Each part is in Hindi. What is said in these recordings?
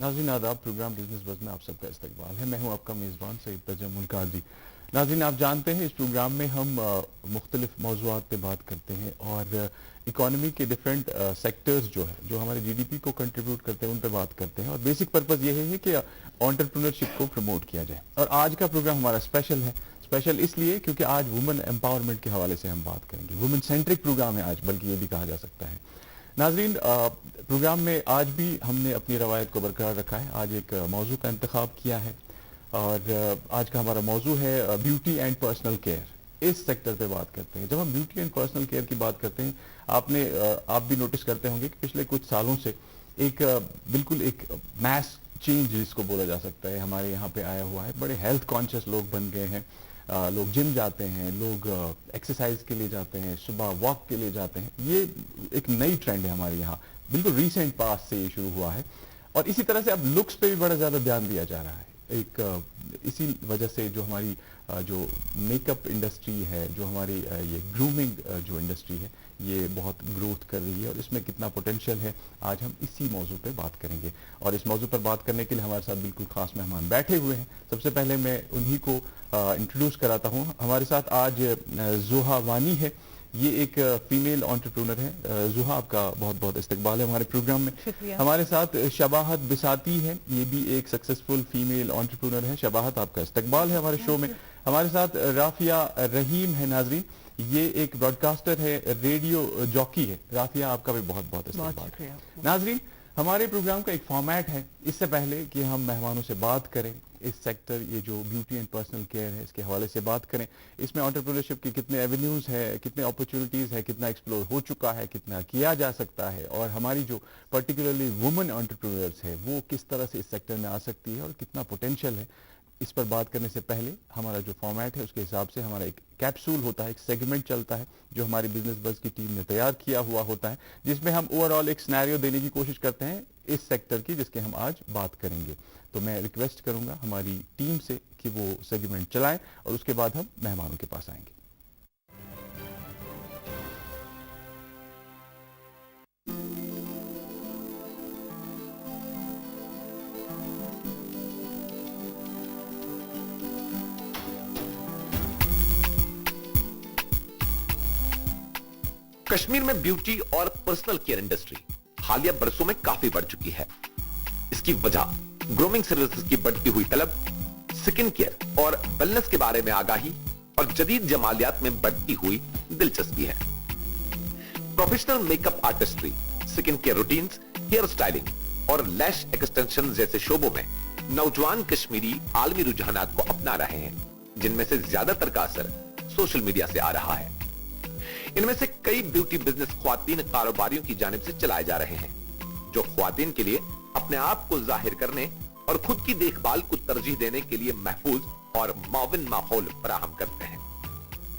नाज़रीन आदाब, प्रोग्राम बिजनेस बज़ में आप सबका इस्तकबाल है। मैं हूं आपका मेज़बान सईद तजम्मुल कादरी। नाज़रीन, आप जानते हैं इस प्रोग्राम में हम मुख्तलिफ मौज़ूआत पे बात करते हैं और इकॉनमी के डिफरेंट सेक्टर्स जो है, जो हमारे जीडीपी को कंट्रीब्यूट करते हैं, उन पे बात करते हैं। और बेसिक पर्पज़ ये है कि एंटरप्रेन्योरशिप को प्रमोट किया जाए। और आज का प्रोग्राम हमारा स्पेशल है। स्पेशल इसलिए क्योंकि आज वुमेन एम्पावरमेंट के हवाले से हम बात करेंगे। वुमेन सेंट्रिक प्रोग्राम है आज, बल्कि ये भी कहा जा सकता है। नाजरीन, प्रोग्राम में आज भी हमने अपनी रवायत को बरकरार रखा है। आज एक मौजू का इंतखाब किया है और आज का हमारा मौजू है ब्यूटी एंड पर्सनल केयर। इस सेक्टर पे बात करते हैं। जब हम ब्यूटी एंड पर्सनल केयर की बात करते हैं, आप भी नोटिस करते होंगे कि पिछले कुछ सालों से बिल्कुल एक मैस चेंज जिसको बोला जा सकता है हमारे यहाँ पे आया हुआ है। बड़े हेल्थ कॉन्शियस लोग बन गए हैं। लोग जिम जाते हैं, लोग एक्सरसाइज के लिए जाते हैं, सुबह वॉक के लिए जाते हैं। ये एक नई ट्रेंड है हमारे यहाँ, बिल्कुल रीसेंट पास से ये शुरू हुआ है। और इसी तरह से अब लुक्स पे भी बड़ा ज़्यादा ध्यान दिया जा रहा है। इसी वजह से जो हमारी जो मेकअप इंडस्ट्री है, जो हमारी ये ग्रूमिंग जो इंडस्ट्री है, ये बहुत ग्रोथ कर रही है और इसमें कितना पोटेंशियल है, आज हम इसी मौजू पे बात करेंगे। और इस मौजू पर बात करने के लिए हमारे साथ बिल्कुल खास मेहमान बैठे हुए हैं। सबसे पहले मैं उन्हीं को इंट्रोड्यूस कराता हूँ। हमारे साथ आज जुहा वानी है। ये एक फीमेल एंटरप्रेन्योर है। जुहा, आपका बहुत बहुत इस्तकबाल है हमारे प्रोग्राम में। हमारे साथ शबाहत बिसाती है। ये भी एक सक्सेसफुल फीमेल एंटरप्रेन्योर है। शबाहत, आपका इस्तकबाल है हमारे शो में। हमारे साथ राफिया रहीम है। नाजरीन, ये एक ब्रॉडकास्टर है, रेडियो जॉकी है। राफिया, आपका भी बहुत बहुत इस्तकबाल। नाजरीन, हमारे प्रोग्राम का एक फॉर्मेट है। इससे पहले कि हम मेहमानों से बात करें, इस सेक्टर, ये जो ब्यूटी एंड पर्सनल केयर है, इसके हवाले से बात करें। इसमें एंटरप्रेन्योरशिप के कितने एवेन्यूज है, कितने अपॉर्चुनिटीज है, कितना एक्सप्लोर हो चुका है, कितना किया जा सकता है, और हमारी जो पर्टिकुलरली वुमेन एंटरप्रेन्योर्स है वो किस तरह से इस सेक्टर में आ सकती है और कितना पोटेंशियल है, इस पर बात करने से पहले हमारा जो फॉर्मेट है उसके हिसाब से हमारा एक कैप्सूल होता है, एक सेगमेंट चलता है जो हमारी बिजनेस बज़ की टीम ने तैयार किया हुआ होता है, जिसमें हम ओवरऑल एक सिनेरियो देने की कोशिश करते हैं इस सेक्टर की, जिसके हम आज बात करेंगे। तो मैं रिक्वेस्ट करूंगा हमारी टीम से कि वो सेगमेंट चलाएं और उसके बाद हम मेहमानों के पास आएंगे। कश्मीर में ब्यूटी और पर्सनल केयर इंडस्ट्री हालिया बरसों में काफी बढ़ चुकी है। इसकी वजह ग्रूमिंग सर्विसेज की बढ़ती हुई तलब, स्किन केयर और वेलनेस के बारे में आगाही और जदीद जमालियात में बढ़ती हुई दिलचस्पी है। Professional makeup artistry, skin care routines, hair styling और लैश एक्सटेंशन जैसे शोबों में नौजवान कश्मीरी आलमी रुझानात को अपना रहे हैं, जिनमें से ज्यादातर का असर सोशल मीडिया से आ रहा है। इनमें से कई ब्यूटी बिजनेस ख्वातीन कारोबारियों की जानिब से चलाए जा रहे हैं, जो ख्वातीन के लिए अपने आप को जाहिर करने और खुद की देखभाल को तरजीह देने के लिए महफूज और मुआविन माहौल फराहम करते हैं।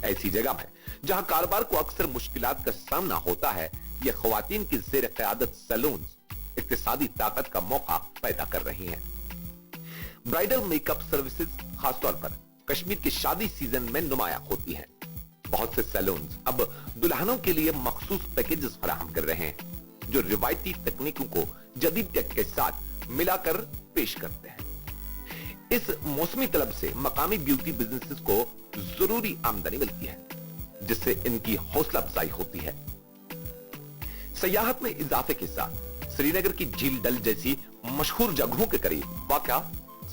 ऐसी जगह में जहां कारोबार को अक्सर मुश्किलात का सामना होता है, ये ख्वातीन की जेर क़यादत सैलून्स इक्तिसादी ताकत का मौका पैदा कर रही हैं। ब्राइडल मेकअप सर्विसेज खासतौर पर कश्मीर के शादी सीजन में नुमाया होती है। बहुत से सैलून्स अब दुल्हनों के लिए मखसूस पैकेजेस फराहम कर रहे हैं, जो रिवायती तकनीकों को जदीद टेक के साथ मिलाकर पेश करते हैं। इस मौसमी तलब से मकामी ब्यूटी बिजनेसेस को जरूरी आमदनी मिलती है, जिससे इनकी हौसला अफजाई होती है। सयाहत में इजाफे के साथ श्रीनगर की झील डल जैसी मशहूर जगहों के करीब वाक़ा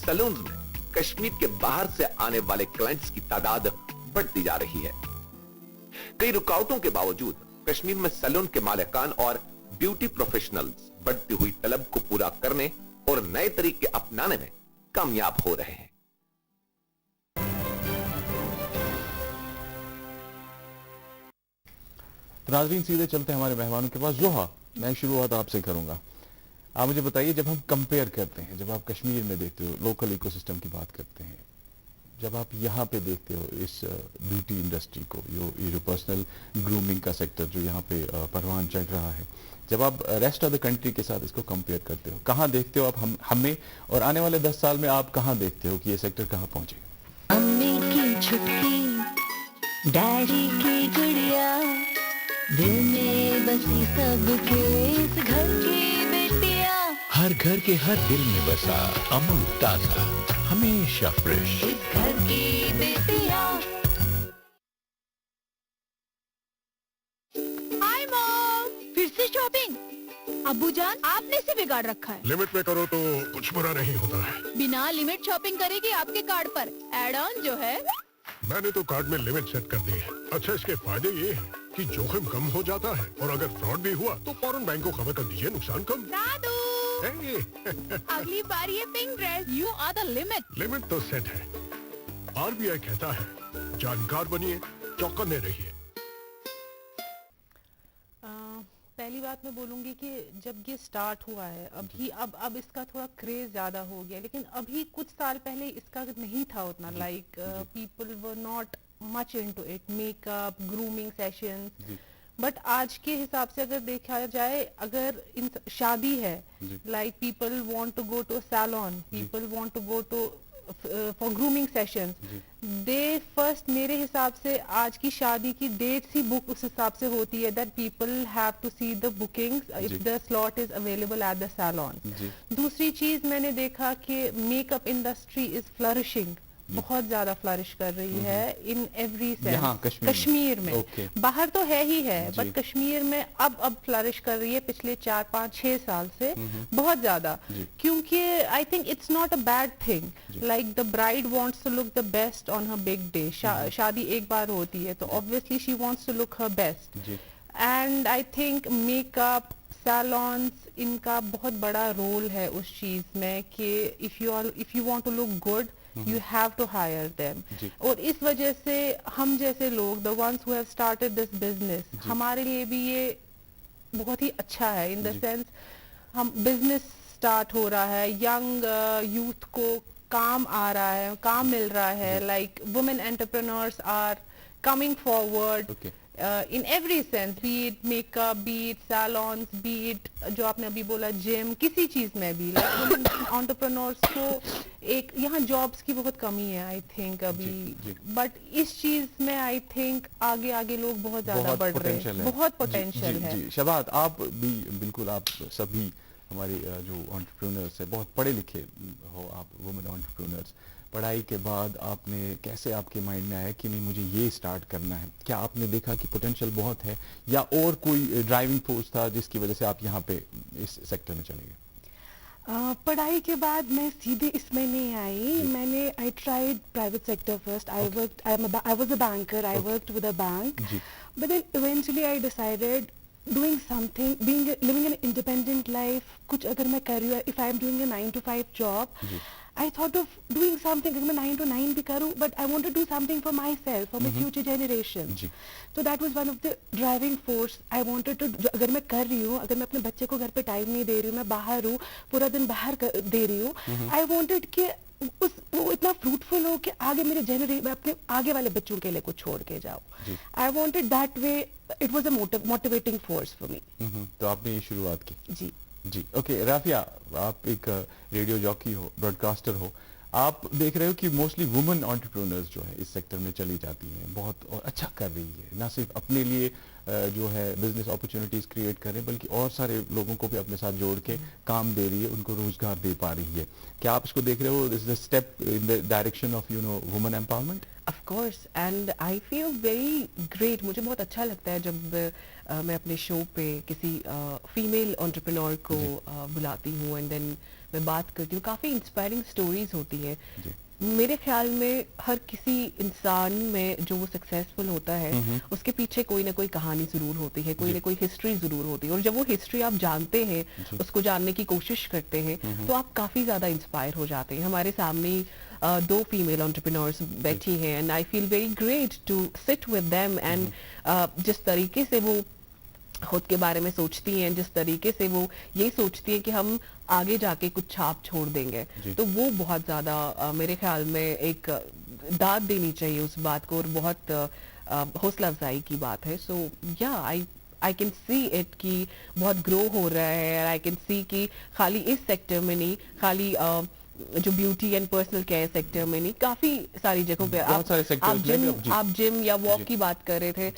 सैलून्स में कश्मीर के बाहर से आने वाले क्लाइंट्स की तादाद बढ़ती जा रही है। कई रुकावटों के बावजूद कश्मीर में सैलून के मालिकान और ब्यूटी प्रोफेशनल्स बढ़ती हुई तलब को पूरा करने और नए तरीके अपनाने में कामयाब हो रहे हैं। नाज़रीन, सीधे चलते हैं हमारे मेहमानों के पास। जोहा, मैं शुरुआत आपसे करूंगा। आप मुझे बताइए, जब हम कंपेयर करते हैं, जब आप कश्मीर में देखते हो, लोकल इकोसिस्टम की बात करते हैं, जब आप यहाँ पे देखते हो इस ब्यूटी इंडस्ट्री को, ये जो पर्सनल ग्रूमिंग का सेक्टर जो यहाँ पे परवान चढ़ रहा है, जब आप रेस्ट ऑफ द कंट्री के साथ इसको कंपेयर करते हो, कहाँ देखते हो आप हमें, और आने वाले 10 साल में आप कहाँ देखते हो कि ये सेक्टर कहाँ पहुंचेगा? मम्मी की छुटकी, डैडी की गुड़िया, दिल में बसी सबके इस घर की बेटियां। हर घर के हर दिल में बसा अमूल ताजा, हमेशा फ्रेश। इस घर की बेटियां। हाय मॉम, फिर से शॉपिंग। अब्बू जान, आपने इसे बिगाड़ रखा है। लिमिट में करो तो कुछ बुरा नहीं होता है। बिना लिमिट शॉपिंग करेगी आपके कार्ड पर एड ऑन जो है। मैंने तो कार्ड में लिमिट सेट कर दी है। अच्छा, इसके फायदे ये हैं कि जोखिम कम हो जाता है और अगर फ्रॉड भी हुआ तो फौरन बैंक को खबर कर दीजिए, नुकसान कम। दादू, है अगली बार ये pink dress, you are the limit. Limit तो सेट है। आरबीआई कहता है, जानकार बनिए, चौकन्ने रहिए। पहली बात मैं बोलूँगी कि जब ये स्टार्ट हुआ है अभी अब इसका थोड़ा क्रेज ज़्यादा हो गया, लेकिन अभी कुछ साल पहले इसका नहीं था उतना। Like people were not much into it, makeup, grooming sessions. But आज के हिसाब से अगर देखा जाए, अगर इन शादी है, like people want to go to salon, people want to go to for grooming sessions, they first, मेरे हिसाब से आज की शादी की डेट्स ही बुक उस हिसाब से होती है that people have to see the bookings if the slot is available at the salon. दूसरी चीज मैंने देखा कि मेकअप इंडस्ट्री इज फ्लरिशिंग, बहुत ज्यादा फ्लरिश कर रही है इन एवरी सेंस। कश्मीर में बाहर तो है ही है, बट कश्मीर में अब फ्लरिश कर रही है पिछले 4, 5, 6 साल से बहुत ज्यादा, क्योंकि I think it's not a bad thing. Like the bride wants to look the best on her big day. शादी एक बार होती है तो obviously she wants to look her best, and I think makeup, salons, इनका बहुत बड़ा रोल है उस चीज में कि if you want to look good you have to hire them। और इस वजह से हम जैसे लोग, the ones who have started this business, हमारे लिए भी ये बहुत ही अच्छा है इन द सेंस हम बिजनेस स्टार्ट हो रहा है, यंग यूथ को काम आ रहा है, काम मिल रहा है। Like women entrepreneurs are coming forward in every sense, be it makeup, be it salons, be it जो आपने अभी बोला जिम, किसी चीज में भी like entrepreneurs को एक यहाँ जॉब्स की बहुत कमी है आई थिंक अभी, बट इस चीज में आई थिंक आगे आगे लोग बहुत ज्यादा बढ़ रहे हैं, बहुत पोटेंशियल है। शबाद, आप भी बिल्कुल, आप सभी हमारे जो एंटरप्रेन्योर्स है, बहुत पढ़े लिखे हो आप, वुमेन एंटरप्रेन्योर्स, पढ़ाई के बाद आपने कैसे आपके माइंड में आया कि नहीं मुझे ये स्टार्ट करना है? क्या आपने देखा कि पोटेंशियल बहुत है, या और कोई ड्राइविंग फोर्स था जिसकी वजह से आप यहाँ पे इस सेक्टर में चले गए? पढ़ाई के बाद मैं सीधे इसमें नहीं आई। मैंने I tried private sector first. I was a banker, I worked with a bank, but then eventually I decided doing something, living an independent life, कुछ अगर मैं कर रही हूँ, if I am doing a 9 to 5 job, I thought of doing something, अगर मैं 9 to 9 भी करूँ, but I want to do something for myself, for my future generation. So that was one of the driving force. I wanted to, अगर मैं कर रही हूँ, अगर मैं अपने बच्चे को घर पे टाइम नहीं दे रही हूँ, मैं बाहर हूँ, पूरा दिन बाहर दे रही हूँ, I wanted कि वो इतना फ्रूटफुल हो कि आगे मेरे मैं अपने आगे वाले बच्चों के लिए कुछ छोड़ के जाऊँ। I wanted that way, it was a motivating force for me. तो आपने ये शुरुआत की? जी। ओके, राफिया, आप एक रेडियो जॉकी हो, ब्रॉडकास्टर हो, आप देख रहे हो कि मोस्टली वुमेन एंटरप्रेन्योर्स जो है इस सेक्टर में चली जाती हैं, बहुत और अच्छा कर रही है, ना सिर्फ अपने लिए जो है बिजनेस अपॉर्चुनिटीज क्रिएट कर रहे हैं, बल्कि और सारे लोगों को भी अपने साथ जोड़ के काम दे रही है, उनको रोजगार दे पा रही है। क्या आप इसको देख रहे हो, this is a step in the direction of women empowerment? Of course, and I feel very great. मुझे बहुत अच्छा लगता है जब मैं अपने शो पे किसी फीमेल एंटरप्रेन्योर को बुलाती हूँ एंड देन मैं बात करती हूँ। काफ़ी इंस्पायरिंग स्टोरीज होती है। मेरे ख्याल में हर किसी इंसान में जो वो सक्सेसफुल होता है, उसके पीछे कोई ना कोई कहानी जरूर होती है, कोई ना कोई हिस्ट्री जरूर होती है, और जब वो हिस्ट्री आप जानते हैं, उसको जानने की कोशिश करते हैं, तो आप काफ़ी ज़्यादा इंस्पायर हो जाते हैं। हमारे सामने 2 फीमेल एंटरप्रेन्योर्स बैठी हैं and I feel very great to sit with them, and जिस तरीके से वो खुद के बारे में सोचती हैं, जिस तरीके से वो ये सोचती हैं कि हम आगे जाके कुछ छाप छोड़ देंगे, तो वो बहुत ज़्यादा मेरे ख्याल में एक दाद देनी चाहिए उस बात को, और बहुत हौसला अफजाई की बात है। सो या आई कैन सी इट कि बहुत ग्रो हो रहा है, आई कैन सी कि खाली इस सेक्टर में नहीं, खाली जो beauty and personal care sector में नहीं, काफ़ी सारी जगहों पे आप जिम या वॉक की बात कर रहे थे,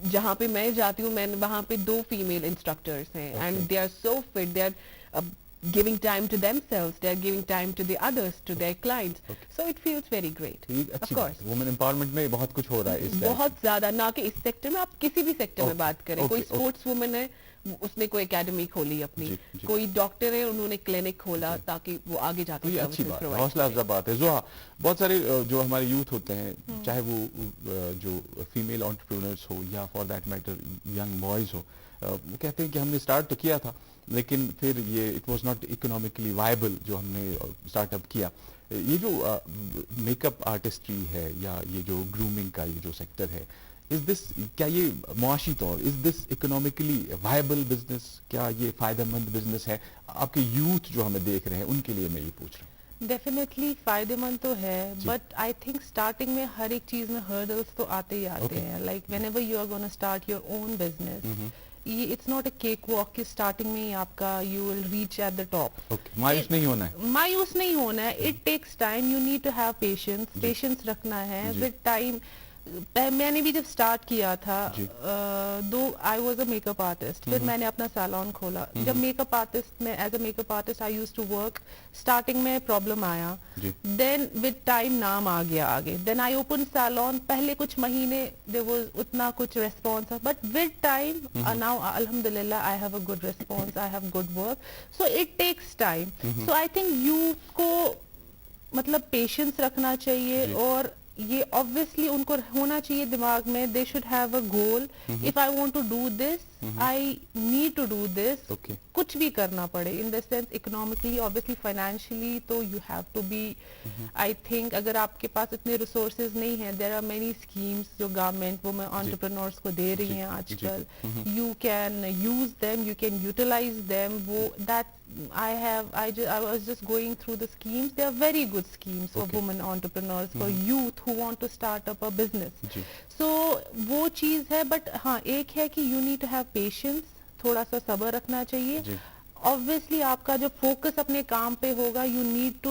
जहाँ पे मैं जाती हूँ, मैं वहाँ पे 2 फीमेल इंस्ट्रक्टर्स हैं, and they are so fit, they are giving time to themselves, they are giving time to the others, to their clients. So it feels very great. ये Of अच्छी course. वुमेन एम्पावरमेंट में बहुत कुछ हो रहा है इस बहुत ज्यादा, ना कि इस सेक्टर में, आप किसी भी सेक्टर में Okay, बात करें, okay, कोई okay. स्पोर्ट्स वुमेन है, उसने कोई एकेडमी खोली अपनी, जी, जी. कोई डॉक्टर है, उन्होंने क्लिनिक खोला ताकि वो आगे तो जाके ये अच्छी services बात है, provide हौसला अफजा करें। बात है। जोहा, बहुत सारे जो हमारे यूथ होते हैं, चाहे वो जो फीमेल एंटरप्रेन्योर्स हो या for that matter young boys हो, वो कहते हैं कि हमने स्टार्ट तो किया था लेकिन फिर ये it was not economically viable जो हमने स्टार्टअप किया। ये जो मेकअप आर्टिस्ट्री है या ये जो ग्रूमिंग का ये जो सेक्टर है, इज दिस, क्या ये मुआशी तौर, is this economically viable business, क्या ये फायदेमंद बिजनेस है? आपके यूथ जो हमें देख रहे हैं उनके लिए मैं ये पूछ रहा हूँ। डेफिनेटली फायदेमंद तो है, जी. बट आई थिंक स्टार्टिंग में हर एक चीज में हर्डल्स तो आते ही आते Okay. हैं। Like whenever you are gonna start your own business, ये it's not a cake walk कि स्टार्टिंग में ही आपका you will reach at the top. Okay, मायूस नहीं होना है। मायूस नहीं होना है, it takes time, you need to have patience, जी. पेशेंस रखना है जी. With time. मैंने भी जब स्टार्ट किया था, जी. Though I was a makeup artist, फिर मैंने अपना सैलून खोला। जब मेकअप आर्टिस्ट में as a makeup artist I used to work, starting में प्रॉब्लम आया, जी. देन विद टाइम नाम आ गया आगे, देन आई ओपन सैलून। पहले कुछ महीने देयर वाज उतना कुछ रेस्पॉन्स था, बट विद टाइम नाउ अल्हम्दुलिल्लाह I have a good response, I have good work, so it takes time. So I think youth को मतलब पेशेंस रखना चाहिए, जी. और ये ऑब्वियसली उनको होना चाहिए दिमाग में, they should have a goal, if I want to do this, I need to do this. Okay. कुछ भी करना पड़े, in the sense economically, obviously financially, तो you have to be, I think अगर आपके पास इतने रिसोर्सेज नहीं है, देयर आर मेनी स्कीम्स जो गवर्नमेंट वुमेन एंटरप्रेन्योर्स को दे रही जी, हैं जी. आजकल, you can use them, you can utilize them. वो that I was just going through the schemes. They are very good schemes for Okay. women entrepreneurs, for youth who want to start up a business. जी. So वो चीज है, बट हाँ एक है कि you need to have patience, थोड़ा सा सब्र रखना चाहिए। जी. ऑब्वियसली आपका जो फोकस अपने काम पे होगा, you need to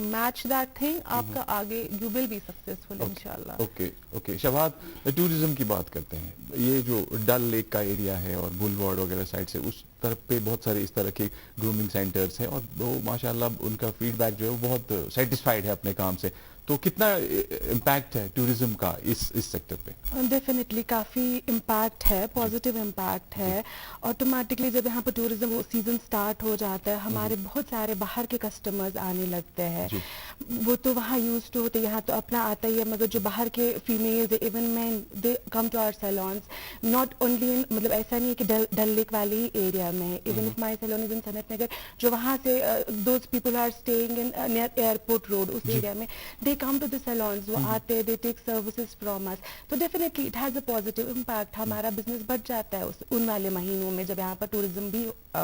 match that thing, आपका आगे यू विल बी सक्सेसफुल इंशाल्लाह। ओके ओके, शबाब, टूरिज्म की बात करते हैं। ये जो डल लेक का एरिया है और बुलवार्ड वगैरह साइड से उस तरफ पे बहुत सारे इस तरह के ग्रूमिंग सेंटर्स हैं और वो माशाल्लाह उनका फीडबैक जो है वो बहुत सेटिस्फाइड है अपने काम से। तो कितना इम्पैक्ट है टूरिज्म का इस सेक्टर पे? डेफिनेटली काफ़ी इम्पैक्ट है, पॉजिटिव इम्पैक्ट है। ऑटोमेटिकली जब यहाँ पर टूरिज्म सीजन स्टार्ट हो जाता है, हमारे बहुत सारे बाहर के कस्टमर्स आने लगते हैं। वो तो वहाँ यूज टू होते, यहाँ तो अपना आता ही है, मगर जो बाहर के females, even man, they come to our salons, not only in, मतलब ऐसा नहीं है कि डल लेक वाले ही एरिया में, even if my salon is in Sanat Nagar, जो वहाँ से those people are staying in near airport road, उस एरिया में, they come to the salons, वो आते हैं, they take services from us. तो definitely it has a positive impact, हमारा बिजनेस बढ़ जाता है उन वाले महीनों में जब यहाँ पर टूरिज्म भी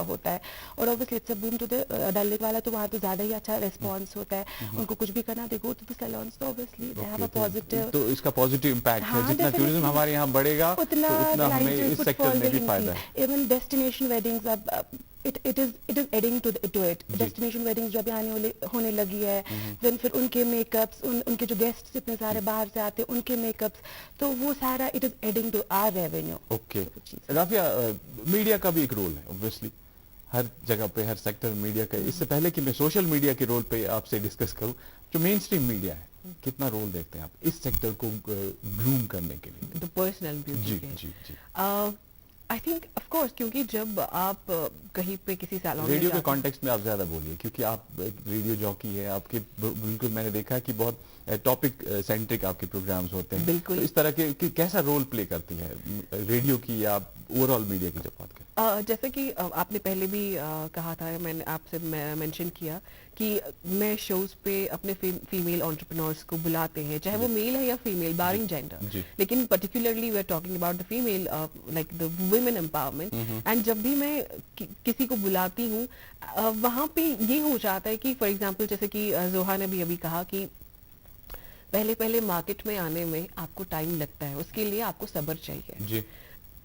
होता है। और obviously it's a boom to the Dal lake वाला, तो वहाँ तो ज्यादा ही अच्छा रिस्पॉन्स होता है, उनको कुछ भी करना, दे गो टू द सैलून्स, तो obviously they have a positive. तो इसका पॉजिटिव इम्पैक्ट है, जितना टूरिज्म हमारे यहाँ बढ़ेगा उतना तो उतना हमें इस सेक्टर में भी फायदा है। इवन डेस्टिनेशन वेडिंग्स, अब it is adding to it. Destination weddings जो अभी होने लगी है, देन फिर उनके मेकअप्स, उनके जो गेस्ट्स इतने सारे बाहर से आते हैं, उनके मेकअप्स, तो वो सारा it is adding to our revenue. Okay, Rafia, media का भी एक रोल है ऑब्वियसली हर जगह पे, हर सेक्टर में मीडिया का। इससे पहले कि मैं सोशल मीडिया के रोल पे आपसे डिस्कस करूं, जो मेन स्ट्रीम मीडिया है, कितना रोल देखते हैं आप इस सेक्टर को ग्रूम करने के लिए? तो पर्सनल ब्यूटी जी के, जी जी। आई थिंक ऑफ कोर्स, क्योंकि जब आप कहीं पे किसी सैलून रेडियो के कॉन्टेक्स्ट में आप ज्यादा बोलिए, क्योंकि आप एक रेडियो जॉकी है, आपके बिल्कुल मैंने देखा कि बहुत टॉपिक सेंट्रिक आपके प्रोग्राम्स होते हैं। बिल्कुल। तो इस तरह के कैसा रोल प्ले करती है रेडियो की या ओवरऑल मीडिया की जब बात करें? जैसे कि आपने पहले भी कहा था, मैंने आपसे मेंशन किया कि मैं शोज पे अपने फीमेल एंटरप्रेन्योर्स को बुलाते हैं, चाहे वो मेल है या फीमेल, बारिंग जेंडर, लेकिन particularly we are talking about the female, like the women empowerment. And जब भी मैं किसी को बुलाती हूँ, वहाँ पे ये हो जाता है कि फॉर एग्जाम्पल, जैसे कि जोहा ने भी अभी कहा कि पहले मार्केट में आने में आपको टाइम लगता है, उसके लिए आपको सब्र चाहिए जी,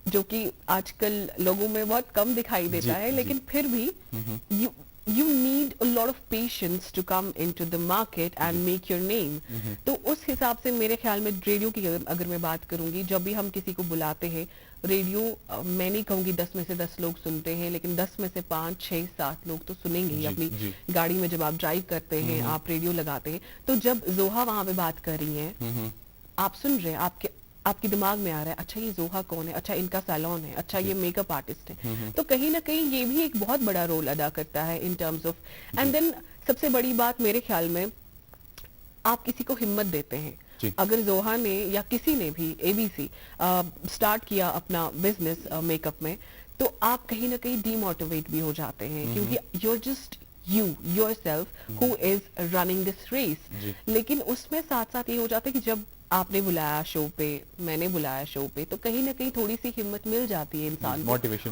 जो कि आजकल लोगों में बहुत कम दिखाई देता है, लेकिन फिर भी you need a lot of patience to come into the market and make your name. तो उस हिसाब से मेरे ख्याल में रेडियो की अगर मैं बात करूंगी, जब भी हम किसी को बुलाते हैं रेडियो, मैं नहीं कहूंगी 10 में से 10 लोग सुनते हैं, लेकिन 10 में से 5, 6, 7 लोग तो सुनेंगे ही। अपनी गाड़ी में जब आप ड्राइव करते हैं, आप रेडियो लगाते हैं, तो जब जोहा वहां पे बात कर रही है, आप सुन रहे हैं, आपके दिमाग में आ रहा है, अच्छा ये जोहा कौन है, अच्छा इनका सैलून है, अच्छा ये मेकअप आर्टिस्ट है। तो कहीं ना कहीं ये भी एक बहुत बड़ा रोल अदा करता है in terms of. And then सबसे बड़ी बात मेरे ख्याल में, आप किसी को हिम्मत देते हैं। अगर जोहा ने या किसी ने भी एबीसी स्टार्ट किया अपना बिजनेस मेकअप में, तो आप कहीं ना कहीं डीमोटिवेट भी हो जाते हैं, क्योंकि you're just you yourself who is running this race। लेकिन उसमें साथ साथ ये हो जाता है कि जब आपने बुलाया शो पे, मैंने बुलाया शो पे, तो कहीं ना कहीं थोड़ी सी हिम्मत मिल जाती है इंसान को,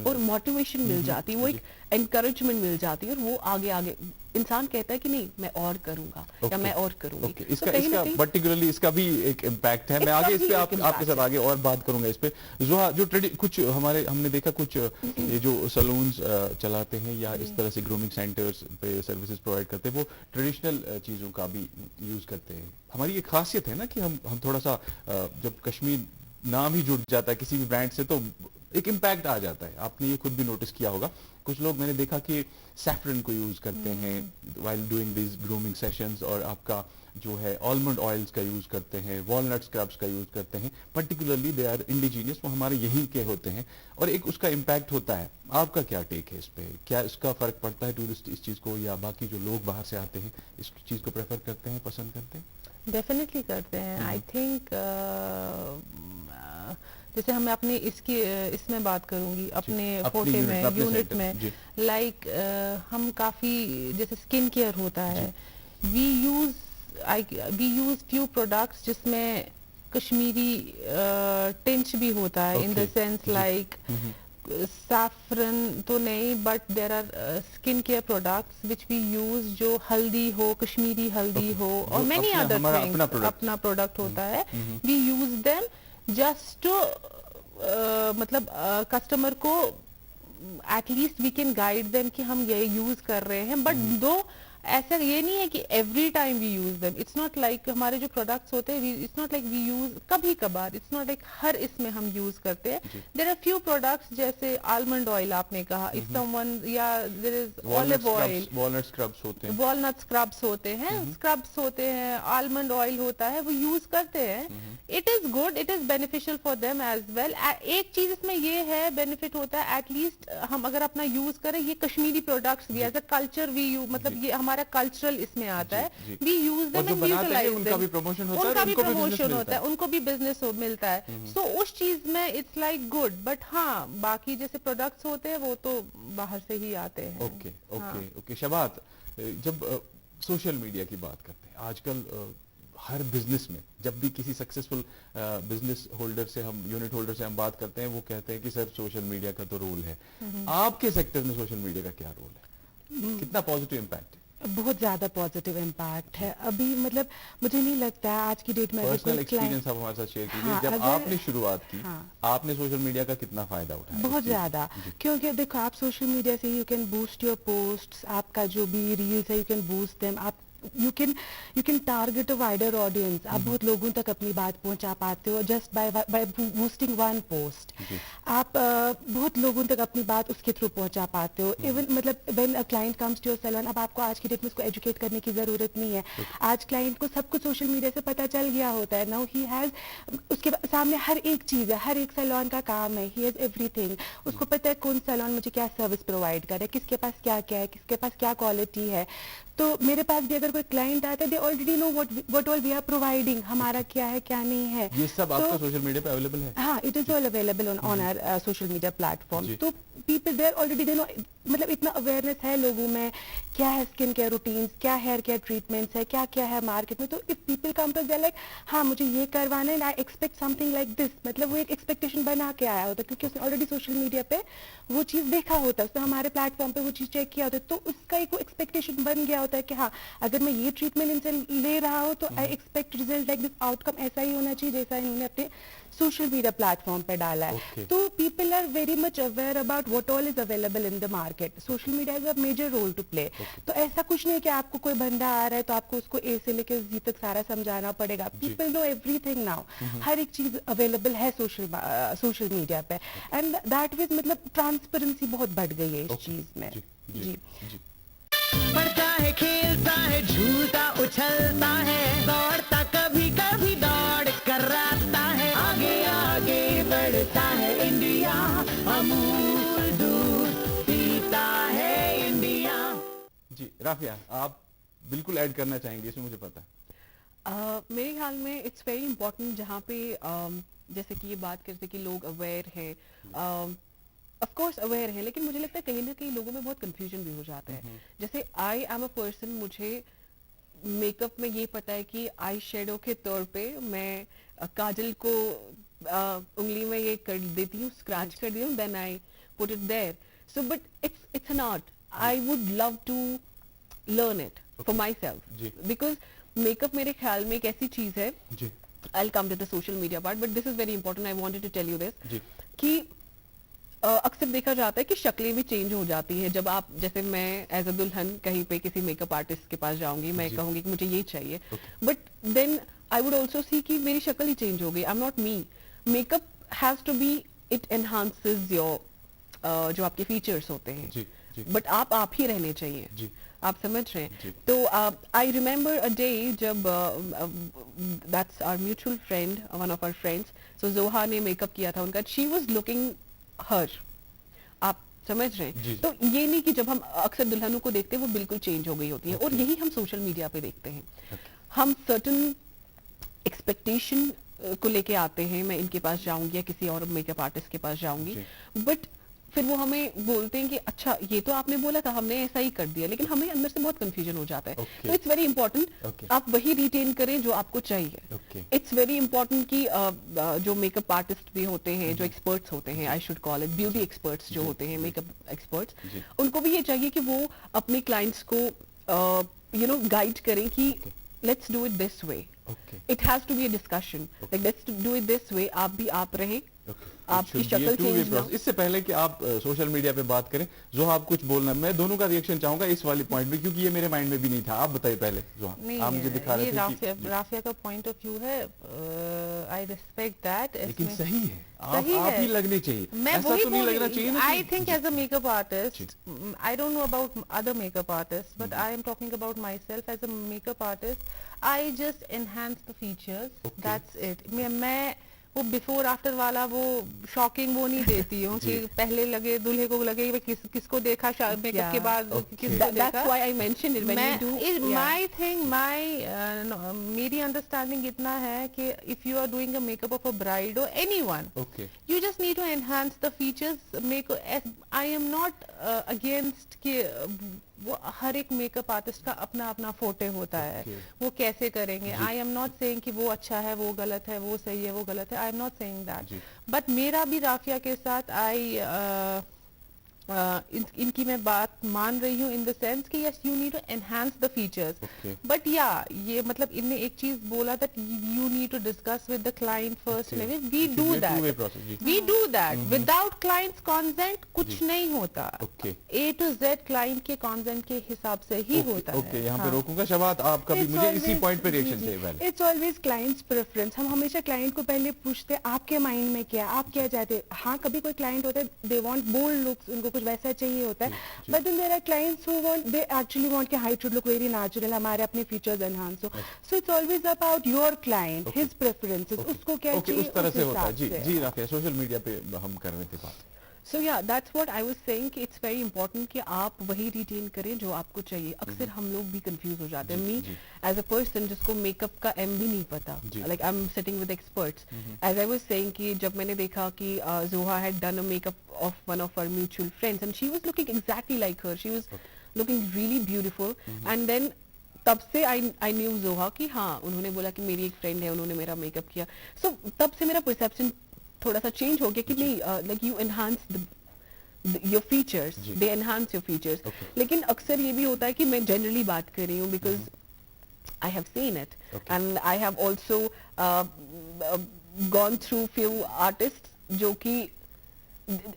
और मोटिवेशन मिल जाती है, वो एक एनकरेजमेंट मिल जाती है, और वो आगे आगे इंसान कहता है कि नहीं मैं और करूंगा या मैं और करूंगी। इसका पर्टिकुलरली इसका भी एक इम्पैक्ट है। मैं आगे इस पे आपके साथ आगे और बात करूंगा इस पे। जोहा, जो कुछ हमने देखा कुछ ये जो सलून्स चलाते हैं या इस तरह से ग्रूमिंग सेंटर्स पे सर्विसेज प्रोवाइड करते हैं, वो ट्रेडिशनल चीजों का भी यूज करते हैं। हमारी ये खासियत है ना कि हम थोड़ा सा जब कश्मीर नाम ही जुड़ जाता है किसी भी ब्रांड से, तो एक इम्पैक्ट आ जाता है। आपने ये खुद भी नोटिस किया होगा, कुछ लोग मैंने देखा कि सैफरन को यूज करते हैं while doing this grooming sessions, और आपका जो है आलमंड ऑयल्स का यूज करते हैं, वॉलनट स्क्रब्स का यूज करते हैं। पर्टिकुलरली दे आर इंडिजीनियस, वो हमारे यहीं के होते हैं, और एक उसका इम्पैक्ट होता है। आपका क्या टेक है इस पे? क्या इसका फर्क पड़ता है टूरिस्ट इस चीज को, या बाकी जो लोग बाहर से आते हैं इस चीज को प्रेफर करते हैं, पसंद करते हैं? डेफिनेटली करते हैं। आई थिंक जैसे हम अपने इसमें बात करूंगी, अपने फोटे में, यूनिट में, लाइक हम काफी, जैसे स्किन केयर होता है, वी यूज फ्यू प्रोडक्ट्स जिसमें कश्मीरी टिंच भी होता है, in the sense like saffron तो नहीं, but there are skin care products which we use, जो हल्दी हो, कश्मीरी हल्दी हो, और मैनी अदर थिंग्स, अपना प्रोडक्ट होता है। We use them just to मतलब कस्टमर को at least we can guide them कि हम ये यूज कर रहे हैं, बट दो ऐसा ये नहीं है कि every time we use them. It's not like हमारे जो प्रोडक्ट्स होते हैं, it's not like we use कभी कभार, इट्स नॉट लाइक हर इसमें हम यूज करते हैं। देयर आर फ्यू प्रोडक्ट्स, जैसे आलमंड ऑयल आपने कहा, इफ समवन, या there is olive oil, walnut scrubs होते हैं, वॉलनट स्क्रब्स होते हैं, स्क्रब्स होते हैं, आलमंड ऑयल होता है, वो यूज करते हैं। It is good, it is beneficial for them as well. एक चीज इसमें ये है, बेनिफिट होता है, एटलीस्ट हम अगर अपना यूज करें, ये कश्मीरी प्रोडक्ट्स भी as a culture we use, मतलब ये हमारा कल्चरल इसमें आता है, we use them and utilize them, उनका भी प्रमोशन होता है, उनका भी प्रमोशन होता है, उनको भी बिजनेस मिलता है। सो उस चीज में इट्स लाइक गुड, बट हाँ बाकी जैसे प्रोडक्ट्स होते हैं वो तो बाहर से ही आते हैं। Okay okay okay. शबात, जब सोशल मीडिया की बात करते हैं, आजकल हर बिजनेस में जब भी किसी सक्सेसफुल बिजनेस होल्डर से हम, यूनिट होल्डर से हम बात करते हैं, वो कहते हैं कि सर सोशल मीडिया का तो रोल है। आपके सेक्टर में सोशल मीडिया का क्या रोल है? कितना पॉजिटिव इम्पैक्ट है? बहुत ज्यादा पॉजिटिव इम्पैक्ट है। अभी मतलब मुझे नहीं लगता है आज की डेट में पर्सनल एक्सपीरियंस आप हमारे साथ शेयर कीजिए। हाँ, जब आपने शुरुआत की, आपने सोशल मीडिया का कितना फायदा उठाया? बहुत ज्यादा, क्योंकि देखो आप सोशल मीडिया से you can boost your posts, आपका जो भी रील्स है यू कैन बूस्ट देम, आप you can target a wider audience. आप बहुत लोगों तक अपनी बात पहुंचा पाते हो just by boosting one post. आप बहुत लोगों तक अपनी बात उसके थ्रू पहुंचा पाते हो। इवन मतलब when a client comes to your salon, अब आपको आज की डेट में उसको एजुकेट करने की जरूरत नहीं है। आज क्लाइंट को सब कुछ सोशल मीडिया से पता चल गया होता है। नाउ ही हैज, उसके सामने हर एक चीज है, हर एक सैलून का काम है, ही हैज एवरीथिंग। उसको पता है कौन सैलून मुझे क्या सर्विस प्रोवाइड कर रहा है, किसके पास क्या क्या है, किसके पास क्या क्वालिटी है। तो मेरे पास भी अगर कोई क्लाइंट आता है, they already know what all we are providing, हमारा क्या है क्या नहीं है। ये सब आपका सोशल मीडिया पे अवेलेबल है? हाँ, it is all available on our social media platform. तो people there already they know, मतलब इतना अवेयरनेस है लोगों में, क्या है स्किन केयर रूटीन्स, क्या हेयर केयर ट्रीटमेंट्स है, क्या क्या है मार्केट में। तो if people come to there like हाँ मुझे ये करवाना है, I expect something like this, मतलब वो एक एक्सपेक्टेशन बना के आया होता है, क्योंकि उसने ऑलरेडी सोशल मीडिया पे वो चीज देखा होता है, उसने हमारे प्लेटफॉर्म पे वो चीज चेक किया होता है, तो उसका एक एक्सपेक्टेशन बन गया होता है कि हाँ अगर अगर मैं ये ट्रीटमेंट इनसे ले रहा हूँ तो I expect result like this, outcome ऐसा ही होना चाहिए जैसा इन्होंने अपने सोशल मीडिया प्लेटफॉर्म पे डाला है। Okay. तो people are very much aware about what all is available in the market. Social media is a major role to play. तो ऐसा कुछ नहीं है कि आपको कोई बंदा आ रहा है तो आपको उसको ए से लेकर जी तक सारा समझाना पड़ेगा। पीपल नो एवरीथिंग नाउ, हर एक चीज अवेलेबल है सोशल मीडिया पे, एंड दैट मींस मतलब ट्रांसपेरेंसी बहुत बढ़ गई है इस चीज में। जी पढ़ता है, खेलता है, झूलता उछलता है, दौड़ता कभी कभी दौड़ कराता है, आगे आगे बढ़ता है इंडिया, अमूल दूध पीता है इंडिया। जी राफिया, आप बिल्कुल ऐड करना चाहेंगे इसमें, मुझे पता है। मेरे ख्याल में इट्स वेरी इंपॉर्टेंट जहाँ पे जैसे कि ये बात करते कि लोग अवेयर है, ऑफ कोर्स अवेयर है, लेकिन मुझे लगता है कहीं ना कहीं लोगों में बहुत कंफ्यूजन भी हो जाता है। जैसे आई एम अ पर्सन, मुझे मेकअप में ये पता है कि आई शेडो के तौर पे मैं काजल को उंगली में ये कर देती हूँ, स्क्रैच कर दी हूँ, then I put it there. So but it's an art, I would love to learn it for myself, because makeup मेरे ख्याल में एक ऐसी चीज है, I'll come to the social media part, but this is very important. I wanted to tell you this कि अक्सर देखा जाता है कि शक्लें भी चेंज हो जाती है। जब आप, जैसे मैं एज अ दुल्हन कहीं पे किसी मेकअप आर्टिस्ट के पास जाऊंगी, मैं कहूंगी कि मुझे ये चाहिए, but then I would also see कि मेरी शक्ल ही चेंज हो गई। I am not me. Makeup has to be, it enhances your जो आपके फीचर्स होते हैं, बट आप ही रहने चाहिए। आप समझ रहे हैं? तो आई रिमेम्बर अ डे जब that's our mutual friend, one of our friends, so Zoha ने मेकअप किया था उनका, शी वाज लुकिंग हर, आप समझ रहे हैं? तो ये नहीं कि जब हम अक्सर दुल्हनों को देखते हैं वो बिल्कुल चेंज हो गई होती है, और यही हम सोशल मीडिया पे देखते हैं। हम सर्टन एक्सपेक्टेशन को लेके आते हैं, मैं इनके पास जाऊंगी या किसी और मेकअप आर्टिस्ट के पास जाऊंगी, बट फिर वो हमें बोलते हैं कि अच्छा ये तो आपने बोला था, हमने ऐसा ही कर दिया, लेकिन हमें अंदर से बहुत कंफ्यूजन हो जाता है। तो इट्स वेरी इंपॉर्टेंट आप वही रिटेन करें जो आपको चाहिए। इट्स वेरी इंपॉर्टेंट कि जो मेकअप आर्टिस्ट भी होते हैं, जो एक्सपर्ट्स होते हैं, I should call it beauty experts जो होते हैं, मेकअप एक्सपर्ट्स, उनको भी ये चाहिए कि वो अपने क्लाइंट्स को गाइड करें कि let's do it this way. It has to be a discussion, like let's do it this way, आप भी आप रहें, आपकी शक्ल चेंज ना। इससे पहले कि आप सोशल मीडिया पे बात करें, जो आप कुछ बोलना, मैं दोनों का रिएक्शन चाहूंगा इस वाले पॉइंट में, क्योंकि ये मेरे माइंड में भी नहीं था। आप बताइए पहले, जो आप मुझे दिखा रहे थे। राफिया का पॉइंट ऑफ व्यू है, आई रिस्पेक्ट दैट, लेकिन सही है, आप ही लगने चाहिए, मैं ऐसा वही तो नहीं लगना चाहिए ना। I think as a makeup artist, I don't know about other makeup artist, but I am talking about myself as a makeup artist. I just enhance the features, that's it. मैं वो बिफोर आफ्टर वाला वो शॉकिंग वो नहीं देती हूँ कि पहले लगे दूल्हे को लगे किसको देखा मेकअप के बाद किसको देखा। Why I mentioned it when you do. My thing, मेरी अंडरस्टैंडिंग इतना है कि if you are doing a makeup of a bride or anyone, you just need to enhance the features. I am not against कि वो हर एक मेकअप आर्टिस्ट का अपना अपना फोटे होता है, वो कैसे करेंगे। आई एम नॉट सेइंग कि वो अच्छा है, वो गलत है, वो सही है, वो गलत है। आई am not saying that, but मेरा भी राफिया के साथ इनकी मैं बात मान रही हूँ इन द सेंस कि yes you need to enhance the features, but या ये मतलब इनने एक चीज बोला that you need to discuss with the client first. We do that without clients consent कुछ नहीं होता। A to Z क्लाइंट के कॉन्सेंट के हिसाब से ही होता है। यहाँ पे रोकूंगा। शबात, आपका भी मुझे इसी पॉइंट पे रिएक्शन चाहिए। It's always clients preference. हम हमेशा क्लाइंट को पहले पूछते हैं आपके माइंड में क्या, आप क्या चाहते हैं। हाँ, कभी कोई क्लाइंट होता है दे वांट बोल्ड लुक्स, उनको कुछ वैसा चाहिए होता है, but then there are clients who want, they actually want कि height should look very natural, हमारे अपने फीचर्स एनहांस हो। So it's always about your client, his preferences, उसको क्या चाहिए उस तरह से होता है। जी राफिया, सोशल मीडिया पे हम कर रहे थे बात। So yeah, that's what I was saying कि it's very important कि आप वही रिटेन करें जो आपको चाहिए। अक्सर हम लोग भी कंफ्यूज हो जाते हैं। मी एज अ पर्सन जिसको मेकअप का एम भी नहीं पता, like I am sitting with experts, as I was saying कि जब मैंने देखा कि Zoha had done a makeup of one of our mutual friends and she was looking exactly like her, she was looking really beautiful, and then तब से आई न्यू जोहा कि हाँ, उन्होंने बोला कि मेरी एक फ्रेंड है, उन्होंने मेरा मेकअप किया। सो तब से मेरा परसेप्शन थोड़ा सा चेंज हो गया कि नहीं, like you enhance your features, they enhance your features. लेकिन अक्सर ये भी होता है कि मैं जनरली बात कर रही हूँ, because I have seen it, Okay. and I have also gone through few artists जो कि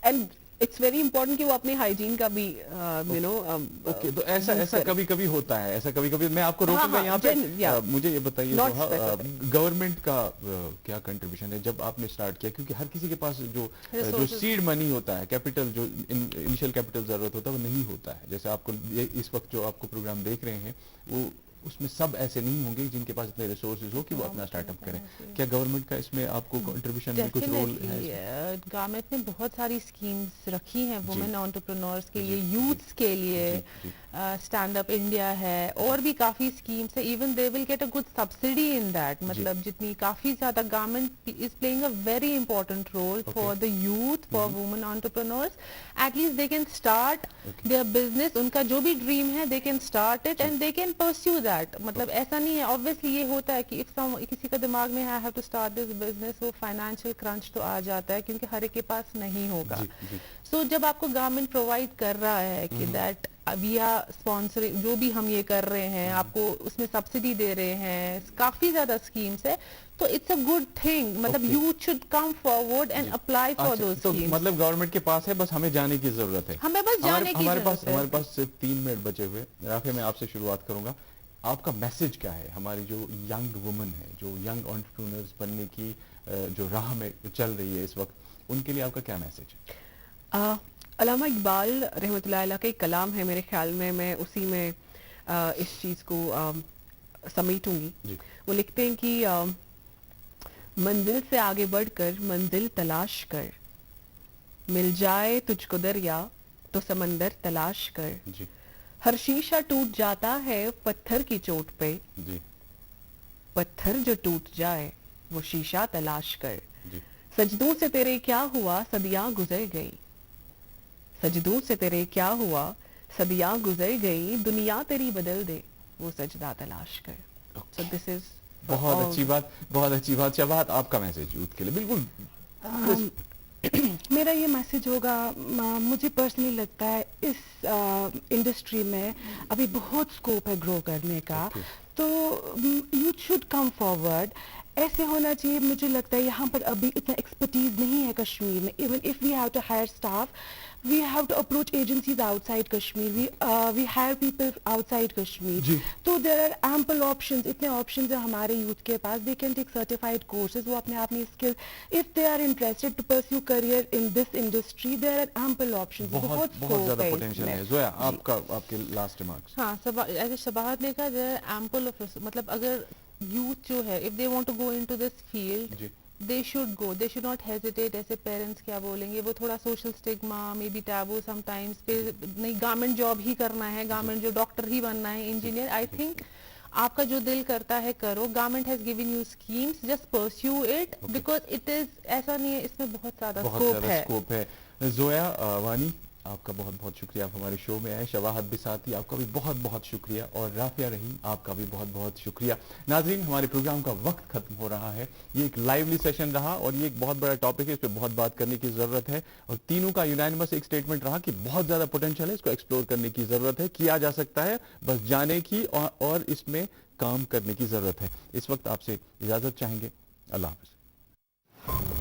and it's very important कि वो अपने hygiene का भी ओके, तो ऐसा use ऐसा करें। कभी कभी होता है, ऐसा कभी कभी मैं आपको हाँ, रोकूंगा हाँ, यहाँ पे। yeah. मुझे ये बताइए Not जोहा, specific. गवर्नमेंट का क्या कंट्रीब्यूशन है जब आपने स्टार्ट किया, क्योंकि हर किसी के पास जो Resources. सीड मनी होता है, कैपिटल जो इनिशियल कैपिटल जरूरत होता है वो नहीं होता है। जैसे आपको इस वक्त जो आपको प्रोग्राम देख रहे हैं वो उसमें सब ऐसे नहीं होंगे जिनके पास इतने रिसोर्सेज हो कि वो अपना स्टार्टअप करें। क्या गवर्नमेंट का इसमें आपको कंट्रीब्यूशन में कुछ रोल है? गवर्नमेंट ने बहुत सारी स्कीम्स रखी हैं वुमेन एंटरप्रेन्योर्स के लिए, जी, यूथ्स के लिए। जी। स्टैंड अप इंडिया है और भी काफी स्कीम्स है। Even they will get a good subsidy in that. मतलब जितनी काफी ज्यादा government is playing a very important role for the youth, for women entrepreneurs. At least they can start their business. उनका जो भी ड्रीम है they can start it and they can pursue that. मतलब ऐसा नहीं है, ऑब्वियसली ये होता है कि इफ किसी का दिमाग में I have to start this business, वो फाइनेंशियल क्रंच तो आ जाता है क्योंकि हर एक के पास नहीं होगा। सो जब आपको गवर्नमेंट प्रोवाइड कर रहा है कि दैट वी आर स्पॉन्सरिंग, जो भी हम ये कर रहे हैं आपको उसमें सब्सिडी दे रहे हैं, काफी ज्यादा स्कीम्स है, तो इट्स अ गुड थिंग। मतलब you should come forward and apply for those तो स्कीम्स। मतलब गवर्नमेंट के पास है, बस हमें जाने की जरूरत है। हमें बस जाने की जरूरत है। हमारे पास सिर्फ 3 मिनट बचे हुए। राफिया, मैं आपसे शुरुआत करूंगा। आपका मैसेज क्या है हमारी जो यंग वुमन है, जो यंग एंटरप्रेन्योर्स बनने की जो राह में चल रही है इस वक्त, उनके लिए आपका क्या मैसेज है? अल्लामा इकबाल रहमतुल्लाह अलैह का एक कलाम है, मेरे ख्याल में मैं उसी में इस चीज़ को समेटूंगी। वो लिखते हैं कि मंजिल से आगे बढ़कर मंजिल तलाश कर, मिल जाए तुझको दरिया तो समंदर तलाश कर। जी हर शीशा टूट जाता है पत्थर की चोट पे, जी पत्थर जो टूट जाए वो शीशा तलाश कर। जी सजदों से तेरे क्या हुआ सदियां गुजर गई, सजदों से तेरे क्या हुआ सदियां गुजर गई, दुनिया तेरी बदल दे वो सजदा तलाश कर। सो दिस इज बहुत अच्छी बात, बहुत अच्छी बात। शबात, आपका मैसेज यूथ के लिए? बिल्कुल मेरा ये मैसेज होगा, मुझे पर्सनली लगता है इस इंडस्ट्री में अभी बहुत स्कोप है ग्रो करने का। तो यूथ शुड कम फॉरवर्ड। ऐसे होना चाहिए। मुझे लगता है यहाँ पर अभी इतना एक्सपर्टीज नहीं है कश्मीर में। Even if we have to hire staff, we have to approach agencies outside Kashmir, we hire people outside Kashmir. तो देयर आर एम्पल ऑप्शंस, इतने ऑप्शंस है हमारे यूथ के पास। They can take certified courses, वो अपने आप में skill, if they are interested to pursue career in this industry, there are ample options. बहुत ज्यादा पोटेंशियल है। जोया, आपके लास्ट रिमार्क्स? हाँ, ऐसे शबाहत ने कहा देयर आर एम्पल ऑफ, मतलब अगर यूथ जो है, if they want to go into this field, they should go, they should not hesitate. ऐसे पेरेंट्स क्या बोलेंगे, वो थोड़ा social stigma, maybe taboo sometimes पे, नहीं गवर्नमेंट जॉब ही करना है, गवर्नमेंट जो डॉक्टर ही बनना है, इंजीनियर। आई थिंक आपका जो दिल करता है करो। Government has given you schemes, just pursue it, because it is, ऐसा नहीं है, इसमें बहुत ज्यादा स्कोप है। जोया वानी, आपका बहुत बहुत शुक्रिया, आप हमारे शो में आए। शवाहत बिसाती, आपका भी बहुत बहुत शुक्रिया। और राफिया रहीम, आपका भी बहुत बहुत शुक्रिया। नाज़रीन, हमारे प्रोग्राम का वक्त खत्म हो रहा है। ये एक लाइवली सेशन रहा और ये एक बहुत बड़ा टॉपिक है, इस पर बहुत बात करने की जरूरत है। और तीनों का यूनानिमस एक स्टेटमेंट रहा कि बहुत ज्यादा पोटेंशियल है, इसको एक्सप्लोर करने की जरूरत है, किया जा सकता है, बस जाने की और इसमें काम करने की जरूरत है। इस वक्त आपसे इजाजत चाहेंगे। अल्लाह हाफिज।